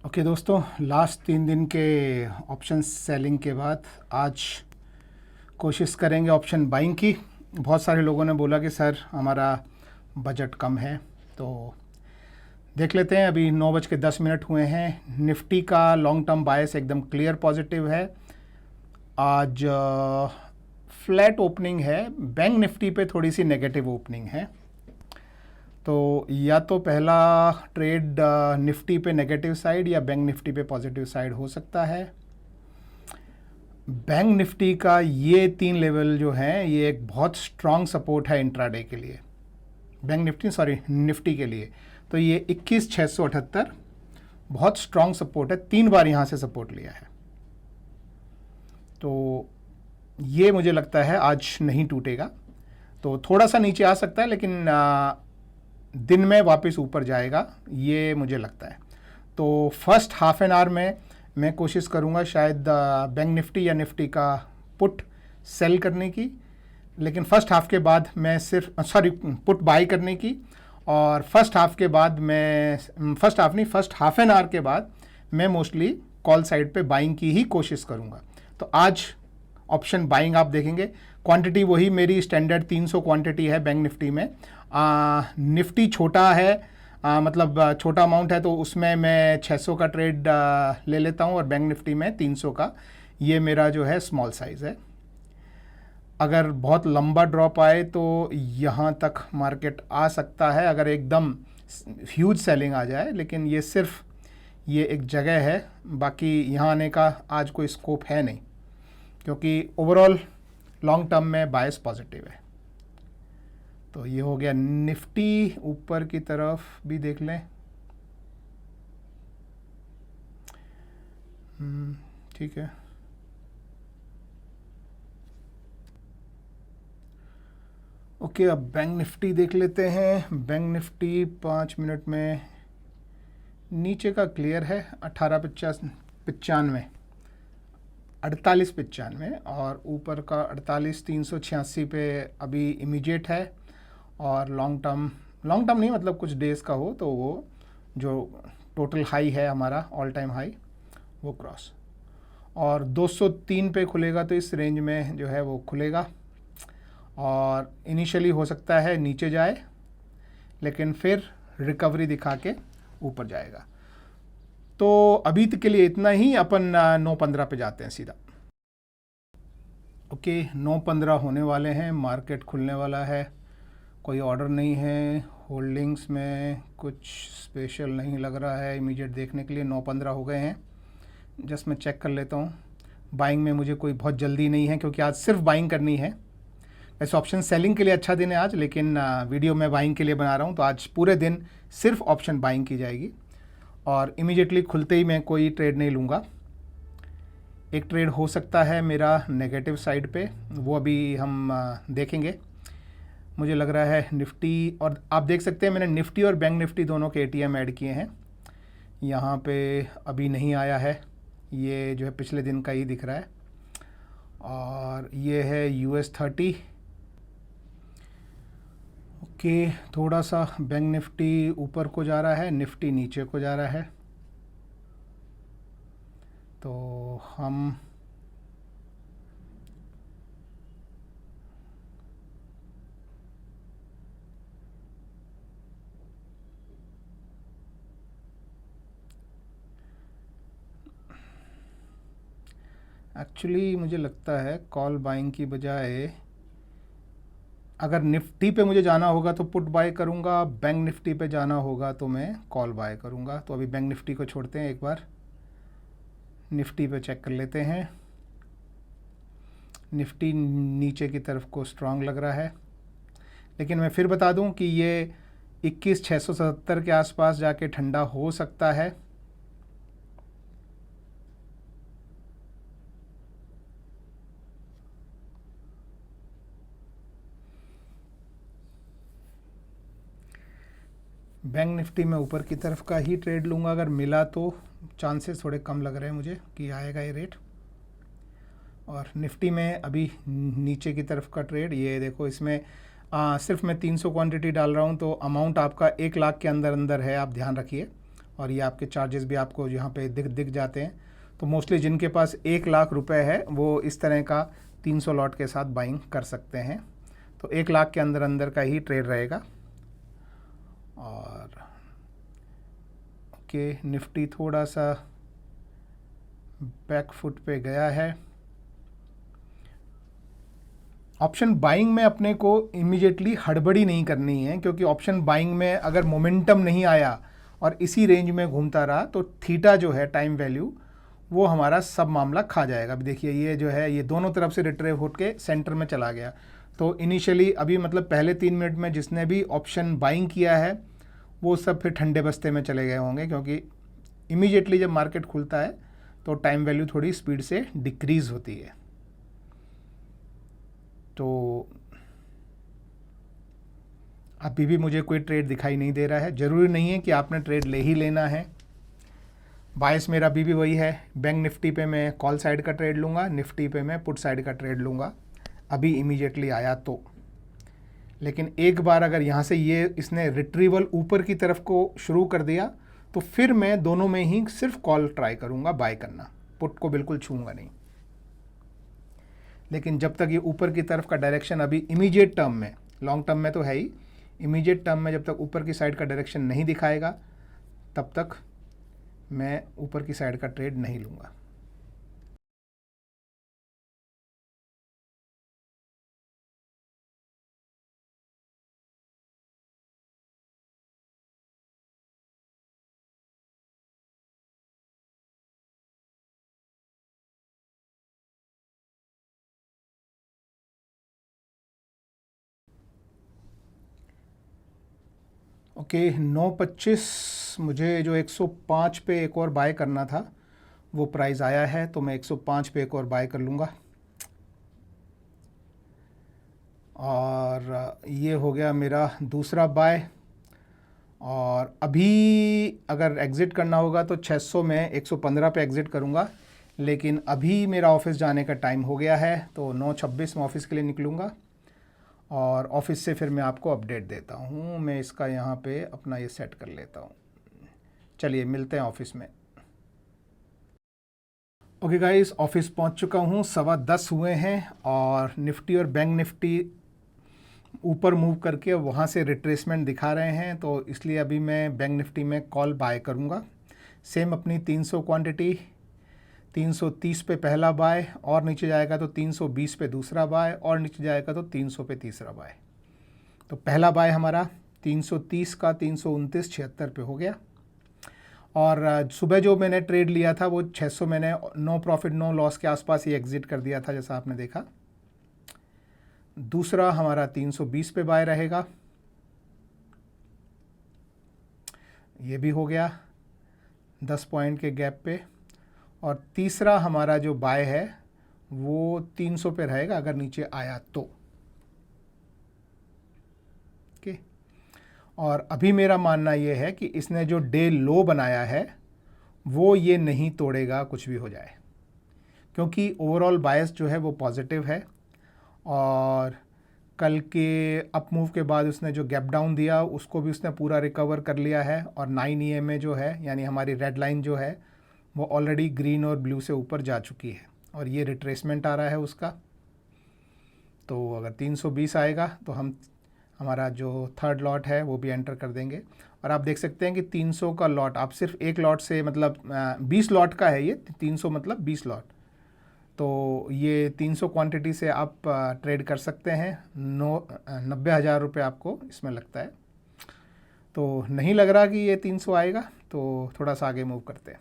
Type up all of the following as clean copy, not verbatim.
Okay दोस्तों, last 3 दिन के ऑप्शन सेलिंग के बाद आज कोशिश करेंगे ऑप्शन बाइंग की। बहुत सारे लोगों ने बोला कि सर हमारा बजट कम है, तो देख लेते हैं। अभी 9:10 हुए हैं। निफ्टी का लॉन्ग टर्म बायस एकदम क्लियर पॉजिटिव है। आज फ्लैट ओपनिंग है। बैंक निफ्टी पे थोड़ी सी नेगेटिव ओपनिंग है। तो या तो पहला ट्रेड निफ्टी पे नेगेटिव साइड या बैंक निफ्टी पे पॉजिटिव साइड हो सकता है। बैंक निफ्टी का ये 3 लेवल जो हैं ये एक बहुत स्ट्रॉन्ग सपोर्ट है इंट्राडे के लिए, बैंक निफ्टी निफ्टी के लिए। तो ये 21,678 बहुत स्ट्रॉन्ग सपोर्ट है। 3 बार यहाँ से सपोर्ट लिया है, तो ये मुझे लगता है आज नहीं टूटेगा। तो थोड़ा सा नीचे आ सकता है, लेकिन दिन में वापस ऊपर जाएगा, ये मुझे लगता है। तो फर्स्ट हाफ एन आवर में मैं कोशिश करूँगा शायद बैंक निफ्टी या निफ्टी का पुट सेल करने की, लेकिन फर्स्ट हाफ के बाद मैं पुट बाई करने की। और फर्स्ट हाफ के बाद फर्स्ट हाफ एन आवर के बाद मैं मोस्टली कॉल साइड पे बाइंग की ही कोशिश करूँगा। तो आज ऑप्शन बाइंग आप देखेंगे। क्वांटिटी वही मेरी स्टैंडर्ड 300 क्वांटिटी है बैंक निफ्टी में। निफ्टी छोटा है, मतलब छोटा अमाउंट है, तो उसमें मैं 600 का ट्रेड ले लेता हूँ, और बैंक निफ्टी में 300 का ये मेरा जो है स्मॉल साइज़ है। अगर बहुत लंबा ड्रॉप आए तो यहाँ तक मार्केट आ सकता है, अगर एकदम ह्यूज सेलिंग आ जाए। लेकिन ये सिर्फ ये एक जगह है, बाकी यहाँ आने का आज कोई स्कोप है नहीं, क्योंकि ओवरऑल लॉन्ग टर्म में बायस पॉजिटिव है। तो ये हो गया निफ्टी। ऊपर की तरफ भी देख लें। ठीक है। ओके, अब बैंक निफ्टी देख लेते हैं। बैंक निफ्टी 5 मिनट में नीचे का क्लियर है 18,95 48,95, और ऊपर का 48,386 पे अभी इमीडिएट है। और लॉन्ग टर्म नहीं, मतलब कुछ डेज़ का हो तो वो जो टोटल हाई है हमारा ऑल टाइम हाई वो क्रॉस, और 203 पे खुलेगा तो इस रेंज में जो है वो खुलेगा। और इनिशियली हो सकता है नीचे जाए, लेकिन फिर रिकवरी दिखा के ऊपर जाएगा। तो अभी तक के लिए इतना ही। अपन 9:15 पे जाते हैं सीधा। ओके, 9:15 होने वाले हैं, मार्केट खुलने वाला है। कोई ऑर्डर नहीं है, होल्डिंग्स में कुछ स्पेशल नहीं लग रहा है इमीडिएट देखने के लिए। 9:15 हो गए हैं। जस्ट मैं चेक कर लेता हूँ। बाइंग में मुझे कोई बहुत जल्दी नहीं है, क्योंकि आज सिर्फ बाइंग करनी है। वैसे ऑप्शन सेलिंग के लिए अच्छा दिन है आज, लेकिन वीडियो मैं बाइंग के लिए बना रहा हूँ, तो आज पूरे दिन सिर्फ ऑप्शन बाइंग की जाएगी। और इमीडिएटली खुलते ही मैं कोई ट्रेड नहीं लूँगा। एक ट्रेड हो सकता है मेरा नेगेटिव साइड पे, वो अभी हम देखेंगे। मुझे लग रहा है निफ्टी, और आप देख सकते हैं मैंने निफ्टी और बैंक निफ्टी दोनों के एटीएम ऐड किए हैं। यहाँ पे अभी नहीं आया है, ये जो है पिछले दिन का ही दिख रहा है। और ये है US30। ओके, थोड़ा सा बैंक निफ्टी ऊपर को जा रहा है, निफ्टी नीचे को जा रहा है। तो हम एक्चुअली मुझे लगता है कॉल बाइंग की बजाय अगर निफ्टी पे मुझे जाना होगा तो पुट बाय करूँगा, बैंक निफ्टी पे जाना होगा तो मैं कॉल बाय करूँगा। तो अभी बैंक निफ्टी को छोड़ते हैं, एक बार निफ्टी पे चेक कर लेते हैं। निफ्टी नीचे की तरफ को स्ट्रांग लग रहा है, लेकिन मैं फिर बता दूं कि ये 21,677 के आसपास जाके ठंडा हो सकता है। बैंक निफ्टी में ऊपर की तरफ का ही ट्रेड लूँगा, अगर मिला तो। चांसेस थोड़े कम लग रहे हैं मुझे कि आएगा ये रेट। और निफ्टी में अभी नीचे की तरफ का ट्रेड, ये देखो, इसमें सिर्फ मैं 300 क्वांटिटी डाल रहा हूँ, तो अमाउंट आपका 1 लाख के अंदर अंदर है, आप ध्यान रखिए। और ये आपके चार्जेस भी आपको यहाँ पे दिख जाते हैं। तो मोस्टली जिनके पास 1 लाख रुपए है वो इस तरह का 300 लॉट के साथ बाइंग कर सकते हैं। तो 1 लाख के अंदर अंदर का ही ट्रेड रहेगा। और ओके, निफ्टी थोड़ा सा बैक फुट पे गया है। ऑप्शन बाइंग में अपने को इमीडिएटली हड़बड़ी नहीं करनी है, क्योंकि ऑप्शन बाइंग में अगर मोमेंटम नहीं आया और इसी रेंज में घूमता रहा तो थीटा जो है टाइम वैल्यू वो हमारा सब मामला खा जाएगा। अभी देखिए ये जो है ये दोनों तरफ से रिट्रेव होट के सेंटर में चला गया। तो इनिशियली अभी मतलब पहले 3 मिनट में जिसने भी ऑप्शन बाइंग किया है वो सब फिर ठंडे बस्ते में चले गए होंगे, क्योंकि इमीडिएटली जब मार्केट खुलता है तो टाइम वैल्यू थोड़ी स्पीड से डिक्रीज होती है। तो अभी भी मुझे कोई ट्रेड दिखाई नहीं दे रहा है। ज़रूरी नहीं है कि आपने ट्रेड ले ही लेना है। बायस मेरा अभी भी वही है, बैंक निफ्टी पे मैं कॉल साइड का ट्रेड लूँगा, निफ्टी पे मैं पुट साइड का ट्रेड लूँगा अभी इमीडिएटली आया तो। लेकिन एक बार अगर यहाँ से ये इसने रिट्रीवल ऊपर की तरफ को शुरू कर दिया तो फिर मैं दोनों में ही सिर्फ कॉल ट्राई करूँगा बाय करना, पुट को बिल्कुल छूँगा नहीं। लेकिन जब तक ये ऊपर की तरफ का डायरेक्शन अभी इमीडिएट टर्म में, लॉन्ग टर्म में तो है ही, इमीडिएट टर्म में जब तक ऊपर की साइड का डायरेक्शन नहीं दिखाएगा तब तक मैं ऊपर की साइड का ट्रेड नहीं लूँगा। ओके 9:25 मुझे जो 105 पे एक और बाय करना था वो प्राइस आया है, तो मैं 105 पे एक और बाय कर लूँगा। और ये हो गया मेरा दूसरा बाय। और अभी अगर एग्ज़िट करना होगा तो 600 में 115 पे एग्ज़िट करूँगा, लेकिन अभी मेरा ऑफिस जाने का टाइम हो गया है तो 9:26 में ऑफिस के लिए निकलूँगा और ऑफिस से फिर मैं आपको अपडेट देता हूँ। मैं इसका यहाँ पे अपना ये सेट कर लेता हूँ। चलिए मिलते हैं ऑफिस में। ओके गाइस, ऑफिस पहुँच चुका हूँ, 10:15 हुए हैं और निफ्टी और बैंक निफ्टी ऊपर मूव करके वहाँ से रिट्रेसमेंट दिखा रहे हैं, तो इसलिए अभी मैं बैंक निफ्टी में कॉल बाय करूँगा। सेम अपनी 300 क्वांटिटी, 330 पे पहला बाय और नीचे जाएगा तो 320 पे दूसरा बाय और नीचे जाएगा तो 300 पे तीसरा बाय। तो पहला बाय हमारा 330 का 329.76 पे हो गया। और सुबह जो मैंने ट्रेड लिया था वो 600 मैंने नो प्रॉफिट नो लॉस के आसपास ही एग्ज़िट कर दिया था, जैसा आपने देखा। दूसरा हमारा 320 पे बाय रहेगा, ये भी हो गया 10 पॉइंट के गैप पे। और तीसरा हमारा जो बाय है वो 300 पे रहेगा अगर नीचे आया तो। ओके, और अभी मेरा मानना ये है कि इसने जो डे लो बनाया है वो ये नहीं तोड़ेगा कुछ भी हो जाए, क्योंकि ओवरऑल बायस जो है वो पॉजिटिव है। और कल के अप मूव के बाद उसने जो गैप डाउन दिया उसको भी उसने पूरा रिकवर कर लिया है। और 9 EMA जो है यानी हमारी रेड लाइन जो है वो ऑलरेडी ग्रीन और ब्लू से ऊपर जा चुकी है और ये रिट्रेसमेंट आ रहा है उसका। तो अगर 320 आएगा तो हमारा जो थर्ड लॉट है वो भी एंटर कर देंगे। और आप देख सकते हैं कि 300 का लॉट, आप सिर्फ एक लॉट से मतलब 20 लॉट का है ये, 300 मतलब 20 लॉट। तो ये 300 क्वांटिटी से आप ट्रेड कर सकते हैं। 90,000 रुपये आपको इसमें लगता है। तो नहीं लग रहा कि ये 300 आएगा, तो थोड़ा सा आगे मूव करते हैं।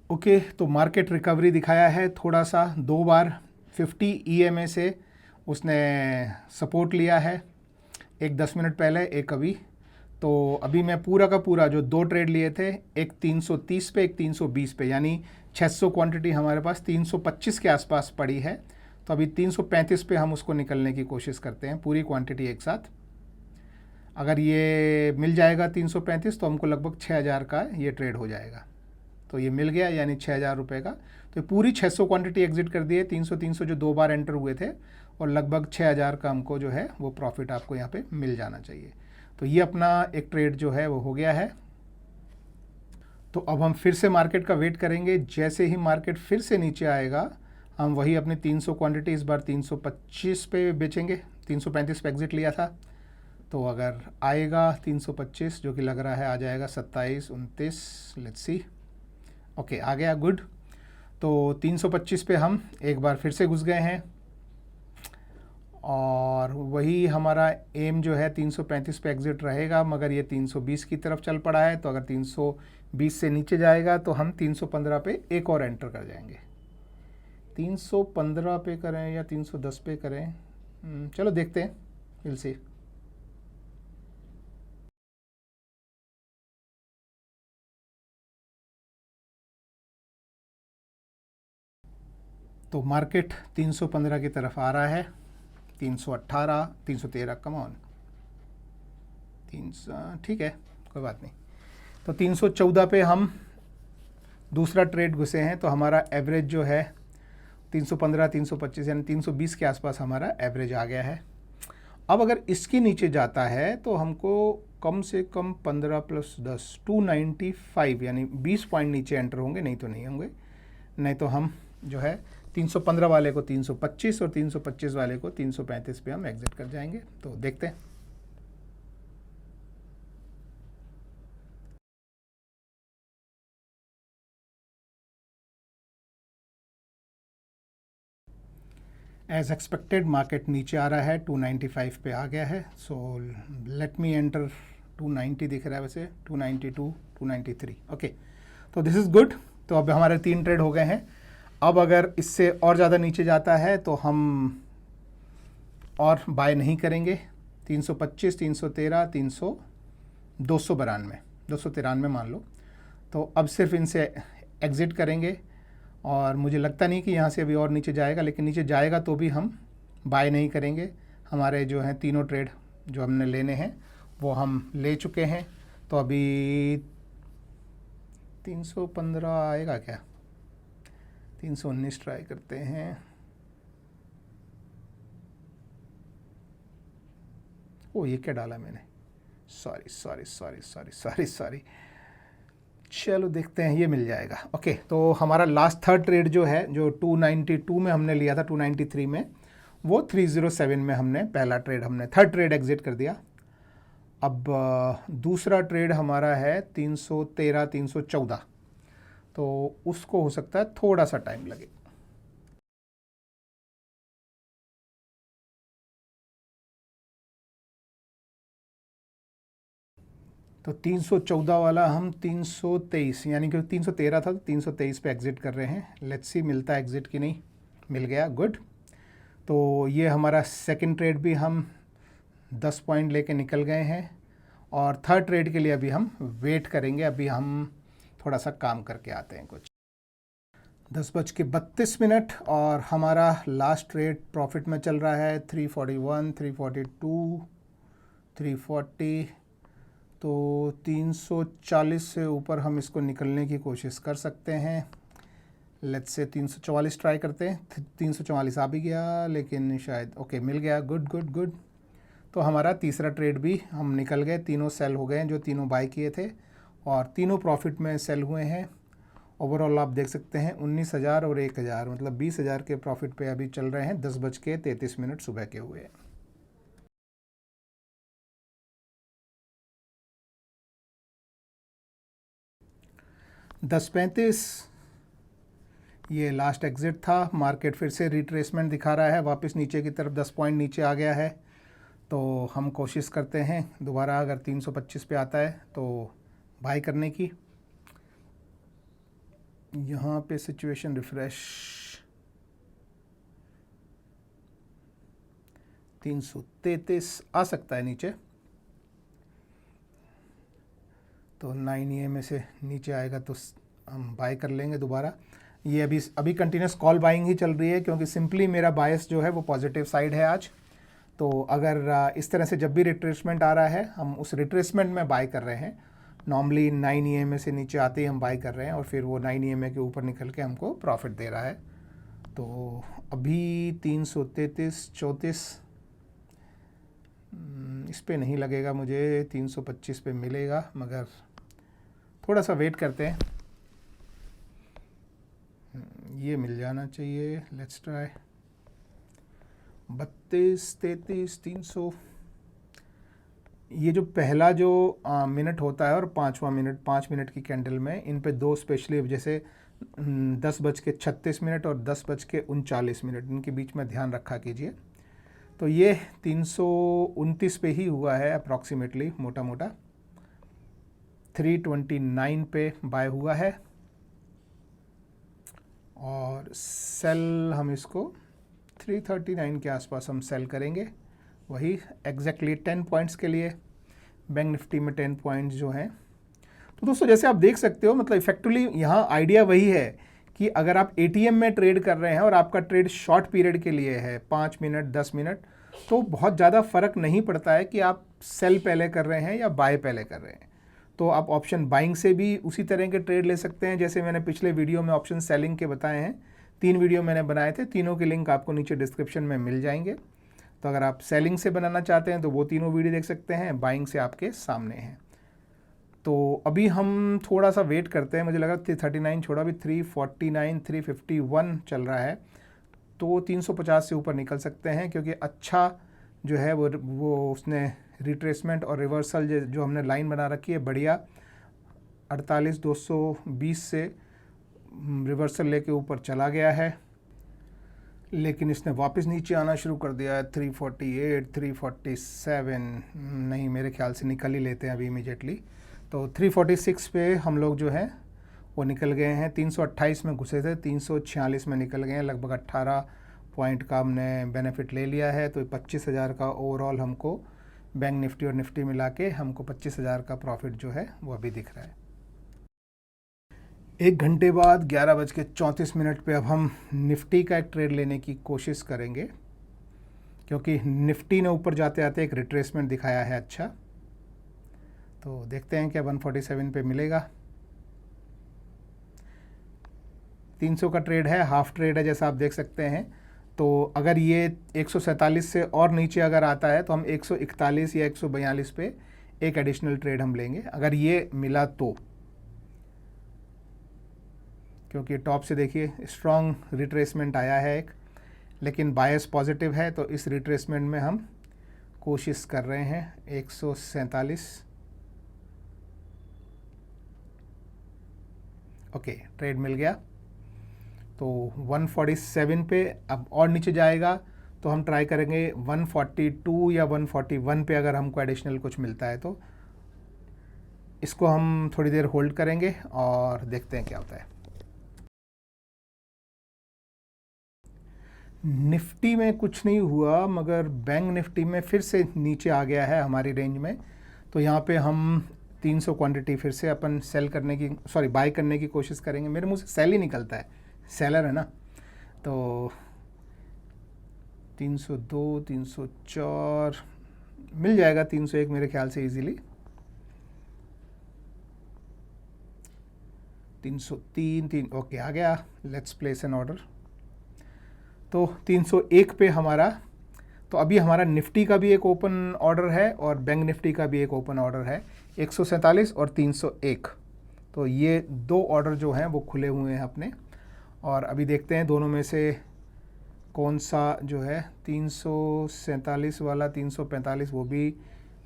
ओके, तो मार्केट रिकवरी दिखाया है थोड़ा सा, 2 बार 50 EMA से उसने सपोर्ट लिया है, एक 10 मिनट पहले, एक अभी। तो अभी मैं पूरा का पूरा जो 2 ट्रेड लिए थे, एक 330 पे एक 320 पे, यानी 600 क्वांटिटी हमारे पास 325 के आसपास पड़ी है। तो अभी 335 पे हम उसको निकलने की कोशिश करते हैं, पूरी क्वांटिटी एक साथ। अगर ये मिल जाएगा 335 तो हमको लगभग 6,000 का ये ट्रेड हो जाएगा। तो ये मिल गया यानी 6,000 रुपये का। तो पूरी 600 क्वांटिटी एग्जिट कर दी है। 300 जो 2 बार एंटर हुए थे और लगभग 6000 का हमको जो है वो प्रॉफिट आपको यहाँ पे मिल जाना चाहिए। तो ये अपना एक ट्रेड जो है वो हो गया है। तो अब हम फिर से मार्केट का वेट करेंगे। जैसे ही मार्केट फिर से नीचे आएगा हम वही अपनी 300 क्वांटिटी इस बार 325 पे बेचेंगे। 335 पे एग्जिट लिया था, तो अगर आएगा 325 जो कि लग रहा है आ जाएगा 27, 29, लेट्स सी। ओके, आ गया, गुड। तो 325 पे हम एक बार फिर से घुस गए हैं और वही हमारा एम जो है 335 पे एग्जिट रहेगा, मगर ये 320 की तरफ चल पड़ा है। तो अगर 320 से नीचे जाएगा तो हम 315 पे एक और एंटर कर जाएंगे। 315 पे करें या 310 पे करें, चलो देखते हैं, विल सी। तो मार्केट 315 की तरफ आ रहा है। 318, 313, कम ऑन, 300, ठीक है, कोई बात नहीं। तो 314 पे हम दूसरा ट्रेड घुसे हैं। तो हमारा एवरेज जो है 315, 325 यानी 320 के आसपास हमारा एवरेज आ गया है। अब अगर इसके नीचे जाता है तो हमको कम से कम 15 + 10 295 यानी 20 पॉइंट नीचे एंटर होंगे, नहीं तो नहीं होंगे। नहीं तो हम जो है 315 वाले को 325 और 325 वाले को 335 पे हम एग्जिट कर जाएंगे। तो देखते हैं। एज एक्सपेक्टेड मार्केट नीचे आ रहा है, 295 पे आ गया है। So let me enter. 290 दिख रहा है वैसे, 292, 293, ओके। तो दिस इज़ गुड। तो अब हमारे 3 ट्रेड हो गए हैं। अब अगर इससे और ज़्यादा नीचे जाता है तो हम और बाय नहीं करेंगे। 325, 313, 300, 292, 293 मान लो। तो अब सिर्फ इनसे एग्ज़िट करेंगे और मुझे लगता नहीं कि यहाँ से अभी और नीचे जाएगा, लेकिन नीचे जाएगा तो भी हम बाय नहीं करेंगे। हमारे जो हैं तीनों ट्रेड जो हमने लेने हैं वो हम ले चुके हैं। तो अभी 315 आएगा क्या? 319 ट्राई करते हैं। ओ, ये क्या डाला मैंने, सॉरी। चलो देखते हैं, ये मिल जाएगा। ओके, तो हमारा लास्ट थर्ड ट्रेड जो है, जो 292 में हमने लिया था, 293 में, वो 307 में हमने पहला ट्रेड, हमने थर्ड ट्रेड एग्जिट कर दिया। अब दूसरा ट्रेड हमारा है 313, 314, तो उसको हो सकता है थोड़ा सा टाइम लगे। तो 314 वाला हम 323 यानी कि 313 था तो 323 पे एग्जिट कर रहे हैं। लेट्स सी मिलता है एग्जिट की नहीं, मिल गया, गुड। तो ये हमारा सेकंड ट्रेड भी हम 10 पॉइंट लेके निकल गए हैं और थर्ड ट्रेड के लिए अभी हम वेट करेंगे। अभी हम थोड़ा सा काम करके आते हैं कुछ। 10:32 और हमारा लास्ट ट्रेड प्रॉफिट में चल रहा है 341, 342, 340। तो 340 से ऊपर हम इसको निकलने की कोशिश कर सकते हैं। लेट्स से 344 ट्राई करते हैं। 344 आ भी गया, लेकिन शायद ओके मिल गया, गुड। तो हमारा तीसरा ट्रेड भी हम निकल गए। तीनों सेल हो गए हैं जो तीनों बाय किए थे और तीनों प्रॉफिट में सेल हुए हैं। ओवरऑल आप देख सकते हैं 19,000 और 1,000, मतलब 20,000 के प्रॉफिट पे अभी चल रहे हैं। 10:33 सुबह के हुए। 10:35 ये लास्ट एग्जिट था। मार्केट फिर से रिट्रेसमेंट दिखा रहा है, वापस नीचे की तरफ 10 पॉइंट नीचे आ गया है। तो हम कोशिश करते हैं दोबारा, अगर 325 पे आता है तो बाय करने की। यहाँ पे सिचुएशन रिफ्रेश, 333 आ सकता है नीचे, तो 9 EMA से नीचे आएगा तो हम बाय कर लेंगे दोबारा। ये अभी कंटिन्यूस कॉल बाइंग ही चल रही है, क्योंकि सिंपली मेरा बायस जो है वो पॉजिटिव साइड है आज। तो अगर इस तरह से जब भी रिट्रेसमेंट आ रहा है, हम उस रिट्रेसमेंट में बाय कर रहे हैं। नॉर्मली 9 EMA से नीचे आते ही हम बाय कर रहे हैं और फिर वो 9 EMA के ऊपर निकल के हमको प्रॉफिट दे रहा है। तो अभी 333 34 इस पे नहीं लगेगा मुझे, 325 पे मिलेगा, मगर थोड़ा सा वेट करते हैं। ये मिल जाना चाहिए, लेट्स ट्राई। 32 33 300। ये जो पहला जो मिनट होता है और 5वां मिनट, 5 मिनट की कैंडल में इन पे दो स्पेशली, जैसे 10:36 और 10:39, इनके बीच में ध्यान रखा कीजिए। तो ये 329 पे ही हुआ है अप्रॉक्सीमेटली, मोटा मोटा 329 पे बाय हुआ है। और सेल हम इसको 339 के आसपास हम सेल करेंगे, वही एग्जैक्टली 10 पॉइंट्स के लिए। बैंक निफ्टी में 10 पॉइंट्स जो हैं। तो दोस्तों जैसे आप देख सकते हो, मतलब इफेक्टिवली यहाँ आइडिया वही है कि अगर आप एटीएम में ट्रेड कर रहे हैं और आपका ट्रेड शॉर्ट पीरियड के लिए है, 5 मिनट 10 मिनट, तो बहुत ज़्यादा फ़र्क नहीं पड़ता है कि आप सेल पहले कर रहे हैं या बाय पहले कर रहे हैं। तो आप ऑप्शन बाइंग से भी उसी तरह के ट्रेड ले सकते हैं, जैसे मैंने पिछले वीडियो में ऑप्शन सेलिंग के बताए हैं। 3 वीडियो मैंने बनाए थे, तीनों के लिंक आपको नीचे डिस्क्रिप्शन में मिल जाएंगे। तो अगर आप सेलिंग से बनाना चाहते हैं तो वो तीनों वीडियो देख सकते हैं, बाइंग से आपके सामने हैं। तो अभी हम थोड़ा सा वेट करते हैं, मुझे लगा 339 छोड़ा, अभी 349 351 चल रहा है, तो 350 से ऊपर निकल सकते हैं, क्योंकि अच्छा जो है वो उसने रिट्रेसमेंट और रिवर्सल जो हमने लाइन बना रखी है बढ़िया, 48,220 से रिवर्सल लेके ऊपर चला गया है, लेकिन इसने वापस नीचे आना शुरू कर दिया है। 348 347 नहीं, मेरे ख्याल से निकल ही लेते हैं अभी इमीडिएटली। तो 346 पे हम लोग जो हैं वो निकल गए हैं। 328 में घुसे थे, 346 में निकल गए हैं, लगभग 18 पॉइंट का हमने बेनिफिट ले लिया है। तो 25,000 का ओवरऑल हमको बैंक निफ्टी और निफ्टी मिला के हमको 25,000 का प्रॉफिट जो है वो अभी दिख रहा है। 1 घंटे बाद 11:34 पे अब हम निफ्टी का एक ट्रेड लेने की कोशिश करेंगे, क्योंकि निफ्टी ने ऊपर जाते आते एक रिट्रेसमेंट दिखाया है अच्छा। तो देखते हैं क्या 147 पे मिलेगा। 300 का ट्रेड है, हाफ ट्रेड है जैसा आप देख सकते हैं। तो अगर ये 147 से और नीचे अगर आता है तो हम 141 या 142 पे एक एडिशनल ट्रेड हम लेंगे, अगर ये मिला तो। क्योंकि टॉप से देखिए स्ट्रॉन्ग रिट्रेसमेंट आया है एक, लेकिन बायस पॉजिटिव है, तो इस रिट्रेसमेंट में हम कोशिश कर रहे हैं 147। ओके, ट्रेड मिल गया। तो 147 पे अब और नीचे जाएगा तो हम ट्राई करेंगे 142 या 141 पे, अगर हमको एडिशनल कुछ मिलता है तो इसको हम थोड़ी देर होल्ड करेंगे और देखते हैं क्या होता है। निफ्टी में कुछ नहीं हुआ, मगर बैंक निफ्टी में फिर से नीचे आ गया है हमारी रेंज में। तो यहाँ पे हम 300 क्वांटिटी फिर से अपन बाय करने की कोशिश करेंगे। मेरे मुंह से सेल ही निकलता है, सेलर है ना। तो 302 304 मिल जाएगा, 301 मेरे ख्याल से इजीली। 303 ओके आ गया, लेट्स प्लेस एन ऑर्डर। तो 301 पे हमारा, तो अभी हमारा निफ्टी का भी एक ओपन ऑर्डर है और बैंक निफ्टी का भी एक ओपन ऑर्डर है, 147 और 301। तो ये 2 ऑर्डर जो हैं वो खुले हुए हैं अपने, और अभी देखते हैं दोनों में से कौन सा जो है 347 वाला, 345 वो भी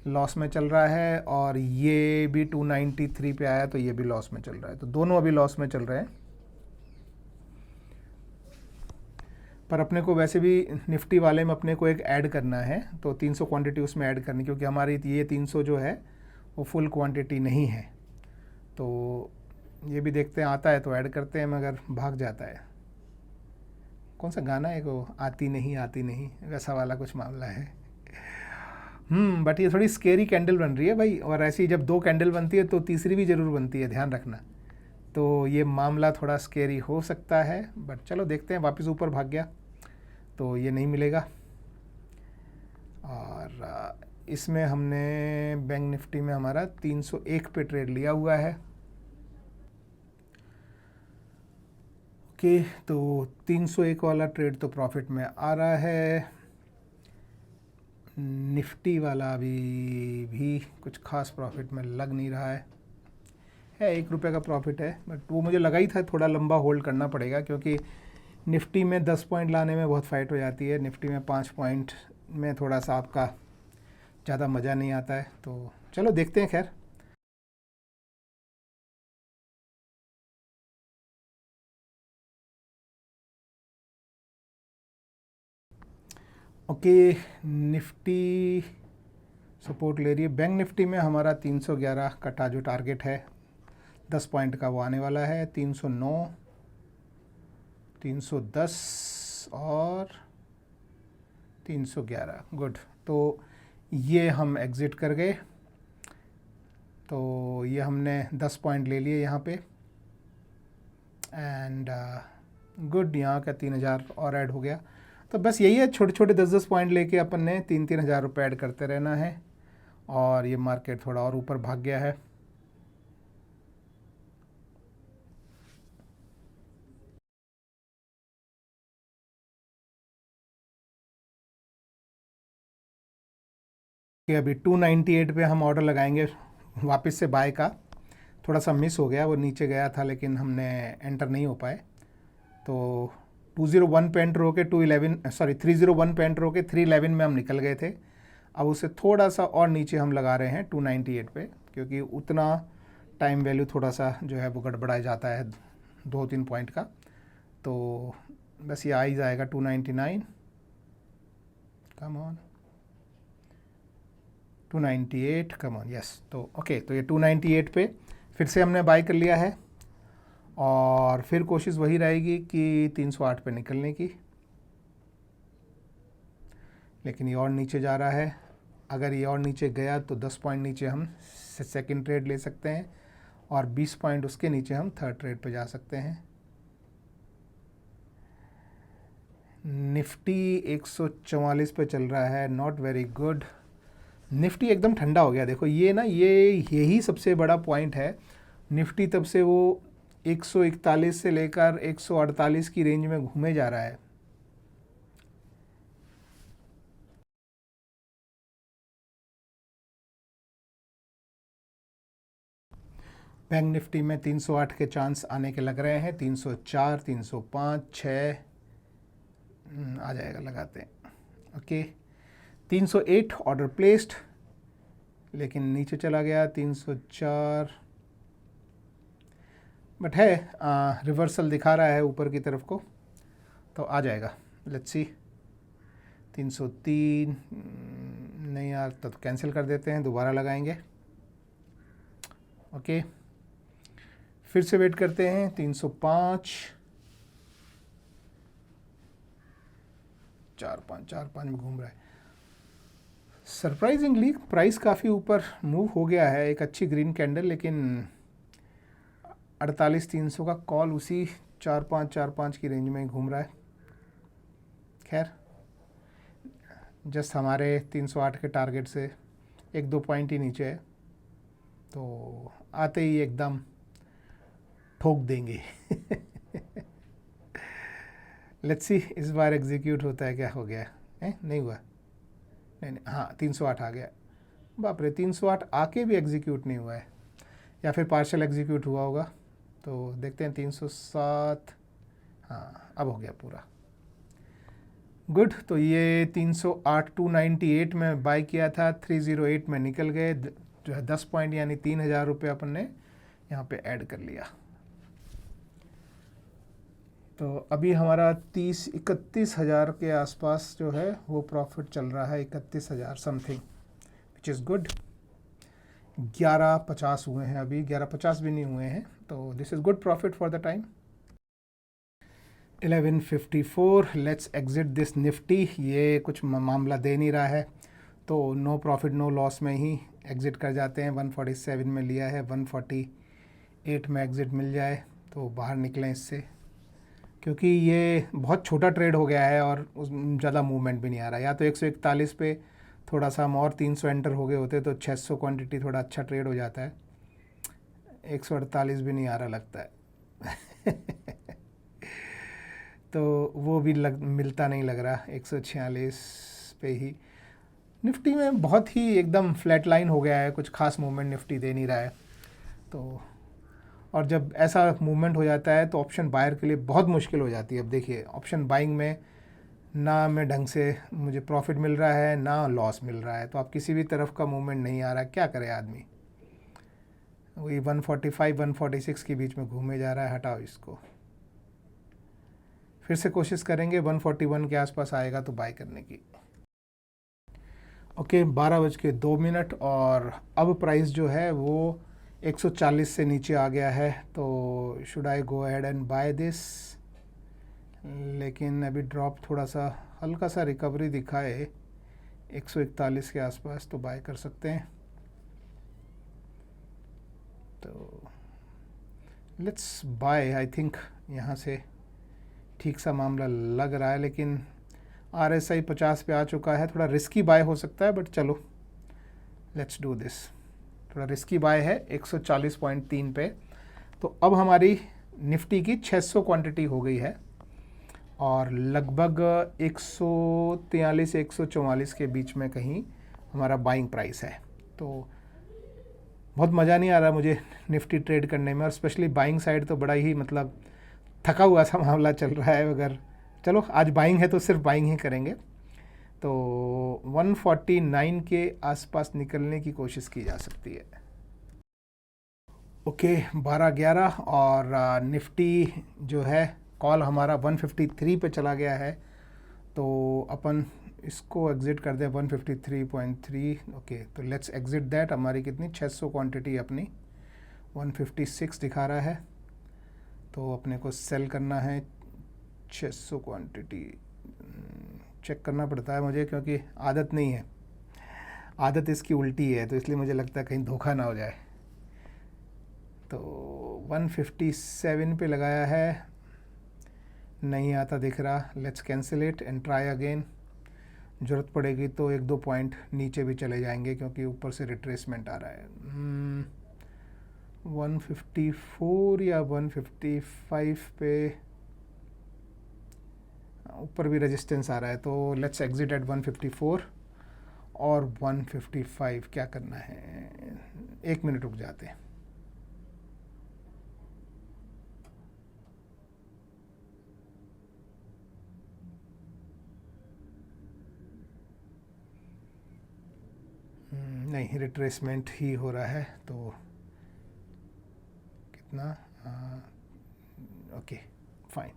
लॉस में चल रहा है, और ये भी 293 पे आया तो ये भी लॉस में चल रहा है। तो दोनों अभी लॉस में चल रहे हैं। पर अपने को वैसे भी निफ्टी वाले में अपने को एक ऐड करना है, तो 300 क्वांटिटी उसमें ऐड करनी, क्योंकि हमारी ये 300 जो है वो फुल क्वांटिटी नहीं है। तो ये भी देखते हैं, आता है तो ऐड करते हैं, मगर भाग जाता है। कौन सा गाना है वो, आती नहीं, वैसा वाला कुछ मामला है। बट ये थोड़ी स्केरी कैंडल बन रही है भाई, और ऐसी जब 2 कैंडल बनती है तो तीसरी भी ज़रूर बनती है, ध्यान रखना। तो ये मामला थोड़ा स्केरी हो सकता है, बट चलो देखते हैं। वापस ऊपर भाग गया तो ये नहीं मिलेगा। और इसमें हमने बैंक निफ्टी में हमारा 301 पे ट्रेड लिया हुआ है। ओके, तो 301 वाला ट्रेड तो प्रॉफिट में आ रहा है। निफ्टी वाला भी कुछ खास प्रॉफिट में लग नहीं रहा है 1 रुपये का प्रॉफिट है, बट वो मुझे लगा ही था थोड़ा लंबा होल्ड करना पड़ेगा, क्योंकि निफ्टी में 10 पॉइंट लाने में बहुत फाइट हो जाती है। निफ्टी में 5 पॉइंट में थोड़ा सा आपका ज़्यादा मज़ा नहीं आता है, तो चलो देखते हैं। खैर, ओके, निफ्टी सपोर्ट ले रही है। बैंक निफ्टी में हमारा 311 का जो टारगेट है 10 पॉइंट का वो आने वाला है। 309, 310 और 311। गुड, तो ये हम एग्ज़िट कर गए। तो ये हमने 10 पॉइंट ले लिए यहाँ पे, एंड गुड, यहाँ का 3000 और ऐड हो गया। तो बस यही है, छोटे छोटे 10-10 पॉइंट लेके अपन ने 3-3 हज़ार रुपये ऐड करते रहना है, और ये मार्केट थोड़ा और ऊपर भाग गया है। कि अभी 298 पे हम ऑर्डर लगाएंगे वापस से बाय का। थोड़ा सा मिस हो गया, वो नीचे गया था लेकिन हमने एंटर नहीं हो पाए। तो 201 पे एंटर होके 301 पे एंटर होके 311 में हम निकल गए थे। अब उसे थोड़ा सा और नीचे हम लगा रहे हैं 298 पे, क्योंकि उतना टाइम वैल्यू थोड़ा सा जो है वो गड़बड़ा जाता है 2-3 पॉइंट का। तो बस ये आ ही जाएगा 299। Come on, 298, come on, yes. तो ओके, तो ये 298 पे फिर से हमने बाई कर लिया है, और फिर कोशिश वही रहेगी कि 308 पे निकलने की। लेकिन ये और नीचे जा रहा है। अगर ये और नीचे गया तो 10 पॉइंट नीचे हम सेकंड ट्रेड ले सकते हैं, और 20 पॉइंट उसके नीचे हम थर्ड ट्रेड पे जा सकते हैं। निफ्टी 144 पे चल रहा है, नॉट वेरी गुड। निफ्टी एकदम ठंडा हो गया। देखो ये ना, यही सबसे बड़ा पॉइंट है। निफ्टी तब से वो 141 से लेकर 148 की रेंज में घूमे जा रहा है। बैंक निफ्टी में 308 के चांस आने के लग रहे हैं। 304, 305, 6 आ जाएगा, लगाते हैं। ओके, 308 ऑर्डर प्लेस्ड, लेकिन नीचे चला गया 304, बट है रिवर्सल दिखा रहा है ऊपर की तरफ को, तो आ जाएगा। Let's see. 303 नहीं यार, तो कैंसिल कर देते हैं, दोबारा लगाएंगे। ओके, फिर से वेट करते हैं। 305, 4-5 में घूम रहा है। सरप्राइजिंगली प्राइस काफ़ी ऊपर मूव हो गया है, एक अच्छी ग्रीन कैंडल, लेकिन 48,300 का कॉल उसी 4-5 की रेंज में घूम रहा है। खैर, जस्ट हमारे 308 के टारगेट से 1-2 पॉइंट ही नीचे है, तो आते ही एकदम ठोक देंगे। लेट्स सी इस बार एग्जीक्यूट होता है क्या। हो गया है, नहीं हुआ, नहीं, हाँ 308 आ गया। बाप रे, 308 आके भी एग्जीक्यूट नहीं हुआ है, या फिर पार्शल एग्जीक्यूट हुआ होगा। तो देखते हैं 307, हाँ अब हो गया पूरा। गुड, तो ये 308 298 में बाई किया था, 308 में निकल गए, जो है 10 पॉइंट यानी 3,000 रुपये अपन ने यहाँ पे ऐड कर लिया। तो अभी हमारा 31 हज़ार के आसपास जो है वो प्रॉफिट चल रहा है, 31,000 समथिंग, विच इज़ गुड। 11.50 हुए हैं अभी, 11.50 भी नहीं हुए हैं, तो this is good profit for the time. 11:54, let's exit this Nifty. ये कुछ मामला दे नहीं रहा है, तो नो प्रॉफिट नो लॉस में ही एग्ज़िट कर जाते हैं। 147 में लिया है, 148 में एग्ज़िट मिल जाए तो बाहर निकलें इससे, क्योंकि ये बहुत छोटा ट्रेड हो गया है और उस ज़्यादा मूवमेंट भी नहीं आ रहा। या तो 141 पे थोड़ा सा हम और 300 एंटर हो गए होते तो 600 क्वांटिटी थोड़ा अच्छा ट्रेड हो जाता है। 148 भी नहीं आ रहा लगता है। तो वो भी मिलता नहीं लग रहा। 146 पे ही निफ्टी में बहुत ही एकदम फ्लैट लाइन हो गया है, कुछ खास मूवमेंट निफ्टी दे नहीं रहा है। तो और जब ऐसा मूवमेंट हो जाता है तो ऑप्शन बायर के लिए बहुत मुश्किल हो जाती है। अब देखिए ऑप्शन बाइंग में ना मैं ढंग से मुझे प्रॉफिट मिल रहा है ना लॉस मिल रहा है, तो आप किसी भी तरफ का मूवमेंट नहीं आ रहा, क्या करे आदमी। वही 145 146 के बीच में घूमे जा रहा है, हटाओ इसको। फिर से कोशिश करेंगे 141 के आसपास आएगा तो बाय करने की। ओके 12:02 और अब प्राइस जो है वो 140 से नीचे आ गया है, तो should I go ahead and buy this. लेकिन अभी ड्रॉप थोड़ा सा हल्का सा रिकवरी दिखाए 141 के आसपास तो बाय कर सकते हैं। तो लेट्स बाय। आई थिंक यहाँ से ठीक सा मामला लग रहा है, लेकिन RSI 50 पे आ चुका है, थोड़ा रिस्की बाय हो सकता है, बट चलो लेट्स डू दिस। थोड़ा रिस्की बाय है 140.3 पे। तो अब हमारी निफ्टी की 600 क्वांटिटी हो गई है और लगभग 143 144 के बीच में कहीं हमारा बाइंग प्राइस है। तो बहुत मज़ा नहीं आ रहा मुझे निफ्टी ट्रेड करने में, और स्पेशली बाइंग साइड तो बड़ा ही मतलब थका हुआ सा मामला चल रहा है। अगर चलो आज बाइंग है तो सिर्फ बाइंग ही करेंगे। तो 149 के आसपास निकलने की कोशिश की जा सकती है। ओके 12:11 और निफ्टी जो है कॉल हमारा 153 पे चला गया है, तो अपन इसको एग्ज़िट कर दें 153.3। ओके तो लेट्स एग्ज़िट दैट। हमारी कितनी 600 क्वांटिटी अपनी 156 दिखा रहा है, तो अपने को सेल करना है 600 क्वांटिटी। चेक करना पड़ता है मुझे क्योंकि आदत नहीं है, आदत इसकी उल्टी है, तो इसलिए मुझे लगता है कहीं धोखा ना हो जाए। तो 157 पे लगाया है, नहीं आता दिख रहा। Let's cancel it and try again. ज़रूरत पड़ेगी तो 1-2 पॉइंट नीचे भी चले जाएंगे क्योंकि ऊपर से रिट्रेसमेंट आ रहा है। 154 या 155 पे ऊपर भी रेजिस्टेंस आ रहा है, तो लेट्स एग्जिट एट 154 और 155। क्या करना है, 1 मिनट रुक जाते हैं। नहीं रिट्रेसमेंट ही हो रहा है, तो कितना ओके फाइन।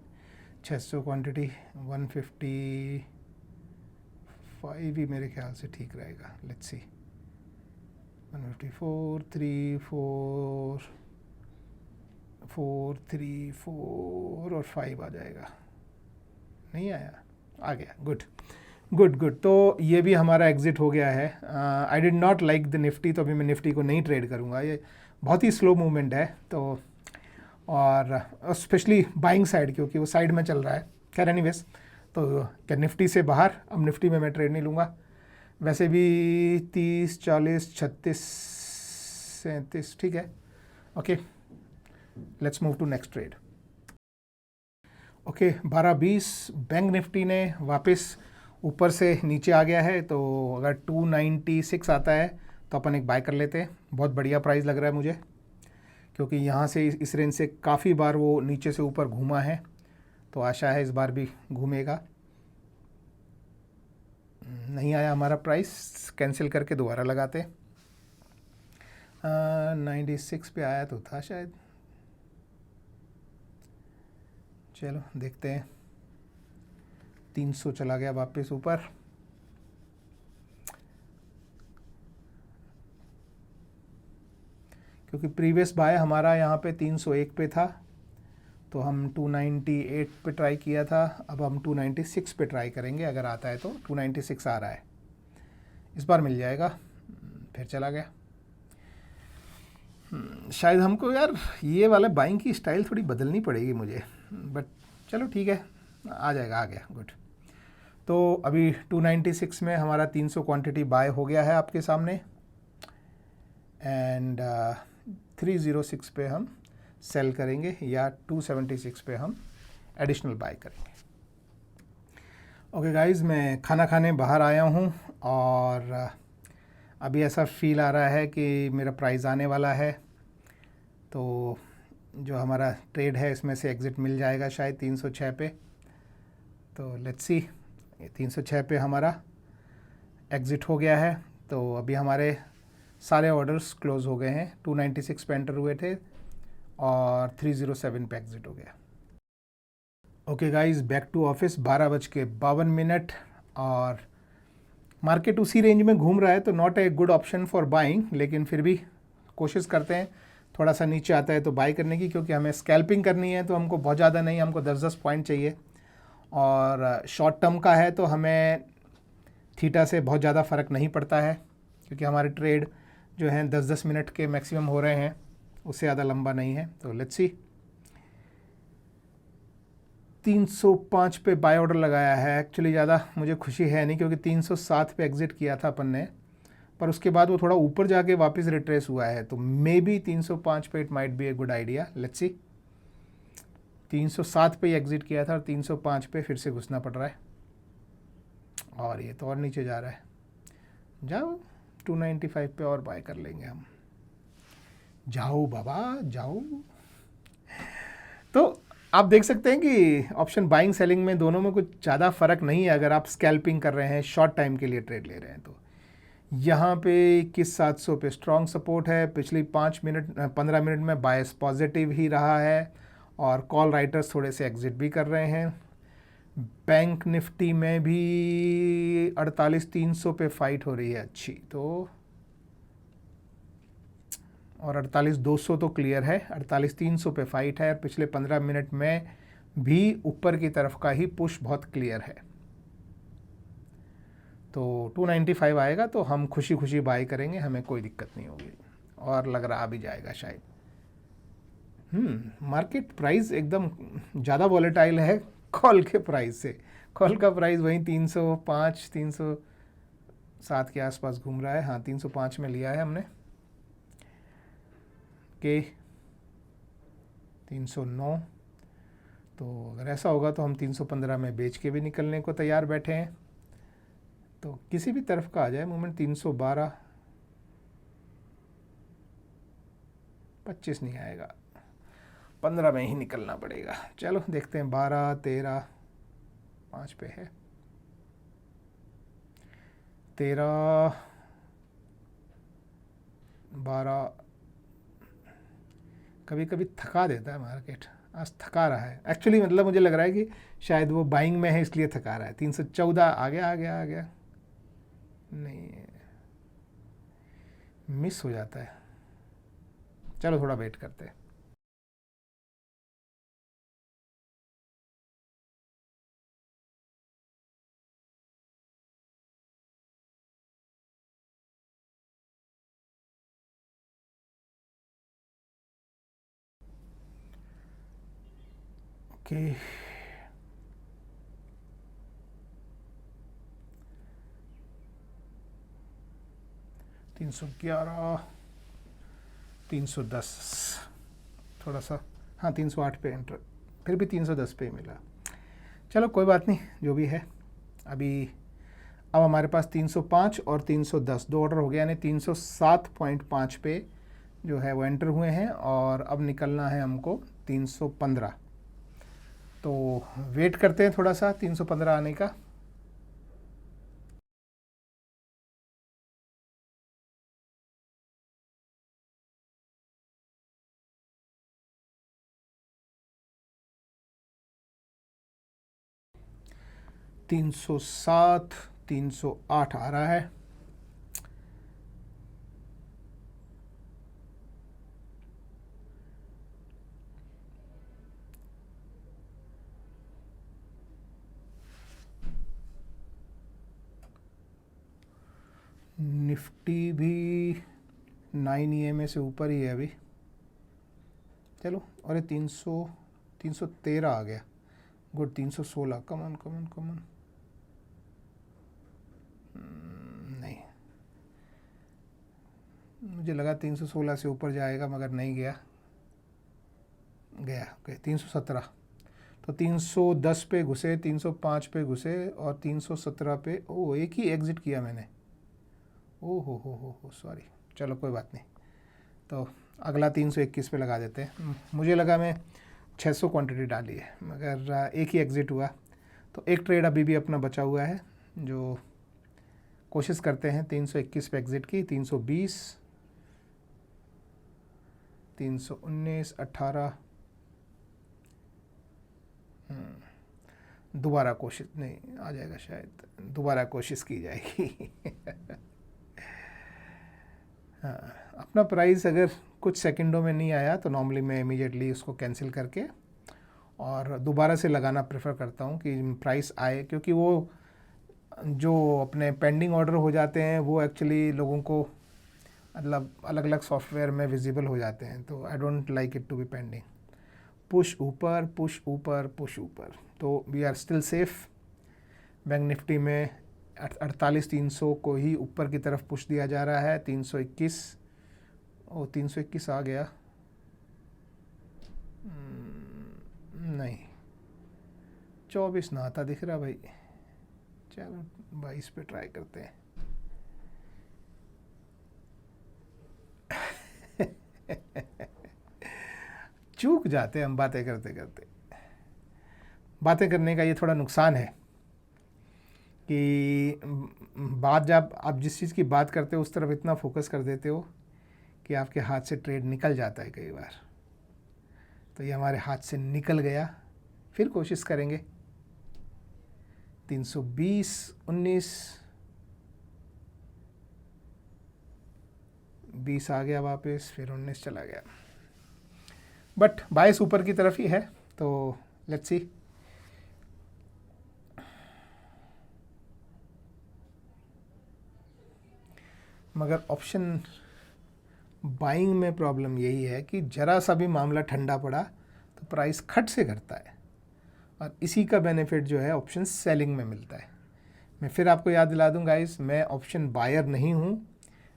600 क्वांटिटी 155 ही मेरे ख्याल से ठीक रहेगा। लेट्स सी 154 3 4 4 3 4 और 5 आ जाएगा। नहीं आया, आ गया। Good good good. तो ये भी हमारा एग्जिट हो गया है। I did not like the Nifty, तो अभी मैं निफ्टी को नहीं ट्रेड करूँगा, ये बहुत ही स्लो मूवमेंट है। तो और स्पेशली बाइंग साइड क्योंकि वो साइड में चल रहा है। खैर एनीवेज, तो क्या निफ्टी से बाहर, अब निफ्टी में मैं ट्रेड नहीं लूँगा। वैसे भी 30 40 36 37 ठीक है। Okay let's move to next trade. Okay 12:20 bank Nifty ने वापस ऊपर से नीचे आ गया है, तो अगर 296 आता है तो अपन एक बाय कर लेते हैं। बहुत बढ़िया प्राइस लग रहा है मुझे, क्योंकि यहाँ से इस रेंज से काफ़ी बार वो नीचे से ऊपर घूमा है, तो आशा है इस बार भी घूमेगा। नहीं आया हमारा प्राइस, कैंसिल करके दोबारा लगाते। 96 पे आया तो था शायद, चलो देखते हैं। 300 चला गया वापस ऊपर। क्योंकि प्रीवियस बाय हमारा यहाँ पे 301 पे था, तो हम 298 पे ट्राई किया था। अब हम 296 पे ट्राई करेंगे, अगर आता है तो। 296 आ रहा है, इस बार मिल जाएगा। फिर चला गया। शायद हमको यार ये वाला बाइंग की स्टाइल थोड़ी बदलनी पड़ेगी मुझे, बट चलो ठीक है, आ जाएगा। आ गया, गुड। तो अभी 296 में हमारा 300 क्वांटिटी बाय हो गया है आपके सामने, एंड 306 पे हम सेल करेंगे या 276 पे हम एडिशनल बाय करेंगे। ओके गाइस, मैं खाना खाने बाहर आया हूँ और अभी ऐसा फील आ रहा है कि मेरा प्राइस आने वाला है। तो जो हमारा ट्रेड है इसमें से एग्ज़िट मिल जाएगा शायद 306 पे। तो लेट्स सी, 306 पे हमारा एग्ज़िट हो गया है। तो अभी हमारे सारे ऑर्डर्स क्लोज़ हो गए हैं। 296 पे एंटर हुए थे और 307 पे एग्ज़िट हो गया। Okay guys, back to office. 12:52 और मार्केट उसी रेंज में घूम रहा है, तो not a good option for buying, लेकिन फिर भी कोशिश करते हैं थोड़ा सा नीचे आता है तो बाई करने की, क्योंकि हमें स्कैल्पिंग करनी है। तो हमको बहुत ज़्यादा नहीं, हमको 10-10 पॉइंट चाहिए और शॉर्ट टर्म का है तो हमें थीटा से बहुत ज़्यादा फ़र्क नहीं पड़ता है, क्योंकि हमारे ट्रेड जो हैं 10-10 मिनट के मैक्सिमम हो रहे हैं, उससे ज़्यादा लंबा नहीं है। तो लेट्स सी, 305 पे बाय ऑर्डर लगाया है। एक्चुअली ज़्यादा मुझे खुशी है नहीं, क्योंकि 307 पे एग्ज़िट किया था अपन ने, पर उसके बाद वो थोड़ा ऊपर जाके वापस रिट्रेस हुआ है। तो मे बी 305 पे it might be a good idea. Let's see, 307 पे एग्ज़िट किया था और 305 पे फिर से घुसना पड़ रहा है और ये तो और नीचे जा रहा है। जाओ, 295 पे और बाय कर लेंगे हम। जाओ बाबा जाओ। तो आप देख सकते हैं कि ऑप्शन बाइंग सेलिंग में दोनों में कुछ ज़्यादा फ़र्क नहीं है। अगर आप स्कैल्पिंग कर रहे हैं, शॉर्ट टाइम के लिए ट्रेड ले रहे हैं, तो यहाँ पे 21,700 पे स्ट्रॉन्ग सपोर्ट है। पिछली 15 मिनट में बायस पॉजिटिव ही रहा है और कॉल राइटर्स थोड़े से एग्जिट भी कर रहे हैं। बैंक निफ्टी में भी 48,300 पे फाइट हो रही है अच्छी, तो और 48,200 तो क्लियर है। 48,300 पे फाइट है और पिछले 15 मिनट में भी ऊपर की तरफ का ही पुश बहुत क्लियर है। तो 295 आएगा तो हम खुशी खुशी बाई करेंगे, हमें कोई दिक्कत नहीं होगी और लग रहा भी जाएगा शायद। मार्केट प्राइस एकदम ज़्यादा वॉलेटाइल है कॉल के प्राइस से। कॉल का प्राइस वहीं 305 307 के आसपास घूम रहा है। हाँ, 305 में लिया है हमने के 309। तो अगर ऐसा होगा तो हम 315 में बेच के भी निकलने को तैयार बैठे हैं। तो किसी भी तरफ का आ जाए मूवमेंट, 312 25 नहीं आएगा, 15 में ही निकलना पड़ेगा। चलो देखते हैं, 12 13 5 पे है, 13 12। कभी कभी थका देता है मार्केट, आज थका रहा है एक्चुअली। मतलब मुझे लग रहा है कि शायद वो बाइंग में है इसलिए थका रहा है। 314 आ गया आ गया आ गया, नहीं मिस हो जाता है। चलो थोड़ा वेट करते हैं। ओके, 311 310 थोड़ा सा, हाँ 308 पे एंटर, फिर भी 310 पे ही मिला। चलो कोई बात नहीं, जो भी है। अभी अब हमारे पास 305 और 310 दो ऑर्डर हो गया, यानी 307.5 पे जो है वो एंटर हुए हैं और अब निकलना है हमको 315। तो वेट करते हैं थोड़ा सा 315 आने का। तीन सौ 308 आ रहा है। निफ्टी भी 9 EMA से ऊपर ही है अभी। चलो, अरे 313 आ गया, गुड। 316, कमन कमन कमन, नहीं, मुझे लगा 316 से ऊपर जाएगा मगर नहीं गया, गया। ओके, 317। तो 310 पे घुसे, 305 पे घुसे और 317 पे। ओ, एक ही एग्ज़िट किया मैंने। ओ हो सॉरी, चलो कोई बात नहीं। तो अगला 321 पे लगा देते हैं। मुझे लगा मैं 600 क्वांटिटी डाली है, मगर एक ही एग्ज़िट हुआ। तो एक ट्रेड अभी भी अपना बचा हुआ है, जो कोशिश करते हैं 321 पे एग्ज़िट की। 320, 319, 18, दोबारा कोशिश नहीं आ जाएगा शायद, दोबारा कोशिश की जाएगी। हाँ, अपना प्राइस अगर कुछ सेकंडों में नहीं आया तो नॉर्मली मैं इमीडिएटली उसको कैंसिल करके और दोबारा से लगाना प्रेफर करता हूँ कि प्राइस आए, क्योंकि वो जो अपने पेंडिंग ऑर्डर हो जाते हैं वो एक्चुअली लोगों को मतलब अलग अलग सॉफ्टवेयर में विजिबल हो जाते हैं। तो I don't like it to be pending. Push ऊपर, पुश ऊपर, पुश ऊपर, तो we are still safe. Bank Nifty में 48,300 को ही ऊपर की तरफ पुश दिया जा रहा है। 321, ओ 321 आ गया, नहीं 24 ना आता दिख रहा भाई। चलो 22 पे ट्राई करते हैं। चूक जाते हैं हम बातें करते करते। बातें करने का ये थोड़ा नुकसान है कि बात जब आप जिस चीज़ की बात करते हो उस तरफ इतना फोकस कर देते हो कि आपके हाथ से ट्रेड निकल जाता है कई बार। तो ये हमारे हाथ से निकल गया। फिर कोशिश करेंगे। 320, 19, 20 आ गया वापस, फिर 19 चला गया, बट 22 ऊपर की तरफ ही है। तो लेट्स सी। मगर ऑप्शन बाइंग में प्रॉब्लम यही है कि ज़रा सा भी मामला ठंडा पड़ा तो प्राइस खट से करता है, और इसी का बेनिफिट जो है ऑप्शन सेलिंग में मिलता है। मैं फिर आपको याद दिला दूं गाइस, मैं ऑप्शन बायर नहीं हूं,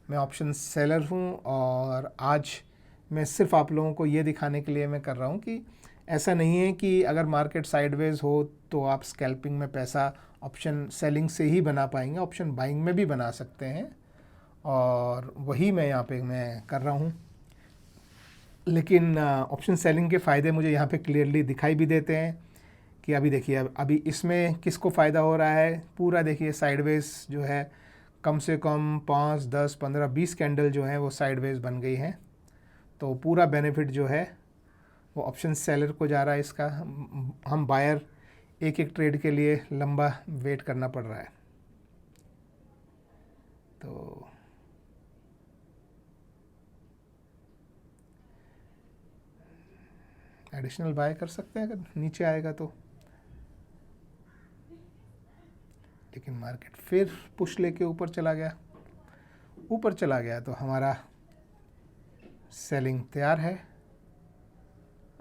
मैं ऑप्शन सेलर हूं। और आज मैं सिर्फ आप लोगों को ये दिखाने के लिए मैं कर रहा हूं कि ऐसा नहीं है कि अगर मार्केट साइडवेज हो तो आप स्कैल्पिंग में पैसा ऑप्शन सेलिंग से ही बना पाएंगे, ऑप्शन बाइंग में भी बना सकते हैं। और वही मैं यहाँ पे मैं कर रहा हूँ। लेकिन ऑप्शन सेलिंग के फ़ायदे मुझे यहाँ पे क्लियरली दिखाई भी देते हैं कि अभी देखिए अभी इसमें किसको फ़ायदा हो रहा है। पूरा देखिए साइडवेज जो है, कम से कम 5, 10, 15, 20 कैंडल जो हैं वो साइडवेज बन गई हैं। तो पूरा बेनिफिट जो है वो ऑप्शन सेलर को जा रहा है इसका। हम बायर एक एक ट्रेड के लिए लंबा वेट करना पड़ रहा है। तो एडिशनल बाय कर सकते हैं अगर नीचे आएगा तो। लेकिन मार्केट फिर पुश लेके ऊपर चला गया, ऊपर चला गया तो हमारा सेलिंग तैयार है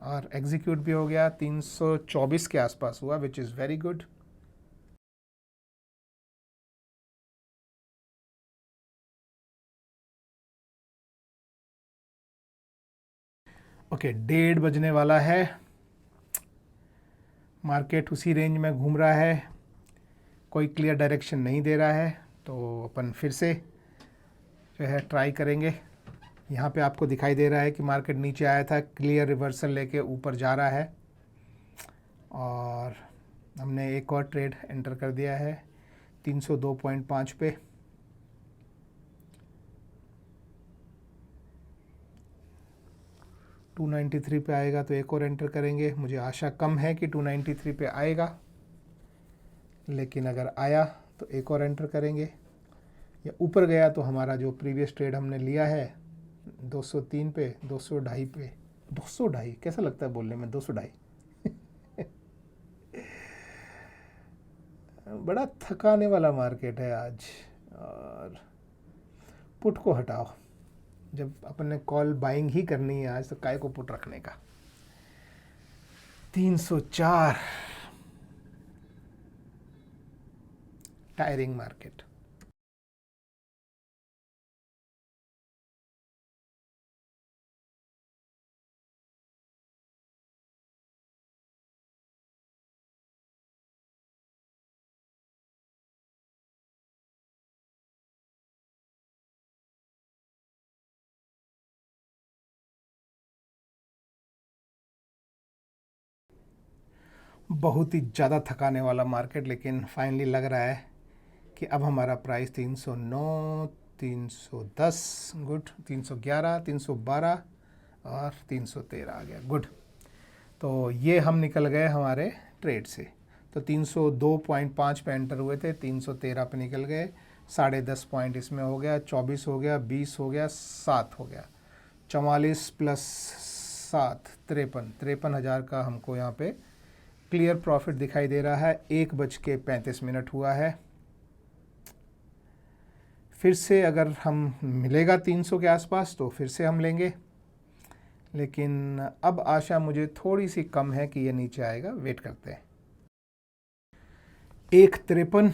और एग्जीक्यूट भी हो गया। 324 के आसपास हुआ, which is very good. Okay, 1:30 बजने वाला है, मार्केट उसी रेंज में घूम रहा है, कोई क्लियर डायरेक्शन नहीं दे रहा है। तो अपन फिर से जो है ट्राई करेंगे। यहाँ पे आपको दिखाई दे रहा है कि मार्केट नीचे आया था, क्लियर रिवर्सल लेके ऊपर जा रहा है, और हमने एक और ट्रेड एंटर कर दिया है 302.5 पे। टू 293 पे आएगा तो एक और एंटर करेंगे। मुझे आशा कम है कि 293 पे आएगा, लेकिन अगर आया तो एक और एंटर करेंगे। या ऊपर गया तो हमारा जो प्रीवियस ट्रेड हमने लिया है 203 पे, 202 पे, 202 कैसा लगता है बोलने में, 202 बड़ा थकाने वाला मार्केट है आज। और पुट को हटाओ, जब अपन ने कॉल बाइंग ही करनी है आज तो काय को पुट रखने का। 304, टायरिंग मार्केट। बहुत ही ज़्यादा थकाने वाला मार्केट, लेकिन फाइनली लग रहा है कि अब हमारा प्राइस 309, 310, गुड, 311, 312 और 313 आ गया, गुड। तो ये हम निकल गए हमारे ट्रेड से। तो 302.5 पे एंटर हुए थे, 313 पे निकल गए, 10.5 पॉइंट इसमें हो गया, 24 हो गया, 20 हो गया, 7 हो गया, 44 प्लस 7 53 हज़ार का हमको यहाँ पे क्लियर प्रॉफिट दिखाई दे रहा है। 1:35 हुआ है। फिर से अगर हम मिलेगा 300 के आसपास तो फिर से हम लेंगे, लेकिन अब आशा मुझे थोड़ी सी कम है कि ये नीचे आएगा, वेट करते हैं। 1:53,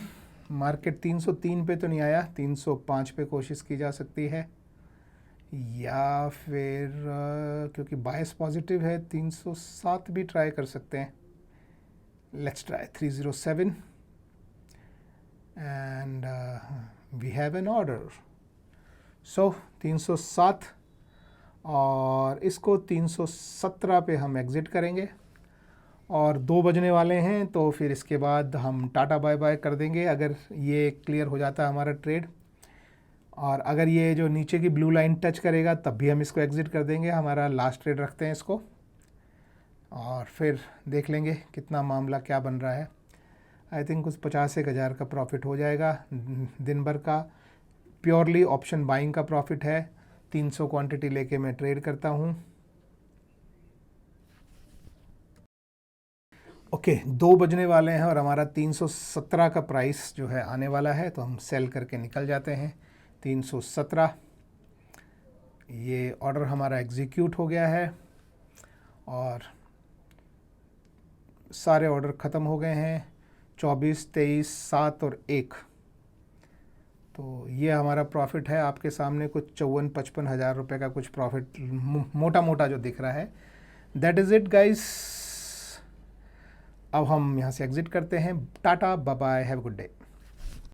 मार्केट 303 पे तो नहीं आया, 305 पे कोशिश की जा सकती है, या फिर क्योंकि बायस पॉजिटिव है 307 भी ट्राई कर सकते हैं। Let's try 307 and we have an order. So 307 और इसको 317 पे हम एग्ज़िट करेंगे और 2 बजने वाले हैं, तो फिर इसके बाद हम टाटा बाय बाय कर देंगे अगर ये क्लियर हो जाता है हमारा ट्रेड। और अगर ये जो नीचे की ब्लू लाइन टच करेगा तब भी हम इसको एग्ज़िट कर देंगे। हमारा लास्ट ट्रेड रखते हैं इसको और फिर देख लेंगे कितना मामला क्या बन रहा है। आई थिंक कुछ 50 हज़ार का प्रॉफिट हो जाएगा दिन भर का। प्योरली ऑप्शन बाइंग का प्रॉफिट है। 300 क्वांटिटी लेके मैं ट्रेड करता हूँ। ओके, 2 बजने वाले हैं और हमारा 317 का प्राइस जो है आने वाला है, तो हम सेल करके निकल जाते हैं। 317, ये ऑर्डर हमारा एग्जीक्यूट हो गया है और सारे ऑर्डर ख़त्म हो गए हैं। 24, 23, 7 और 1, तो ये हमारा प्रॉफिट है आपके सामने। कुछ 54-55 हज़ार रुपये का कुछ प्रॉफिट मोटा मोटा जो दिख रहा है। That is it guys. अब हम यहाँ से एग्ज़िट करते हैं। Tata, bye bye, have a good day.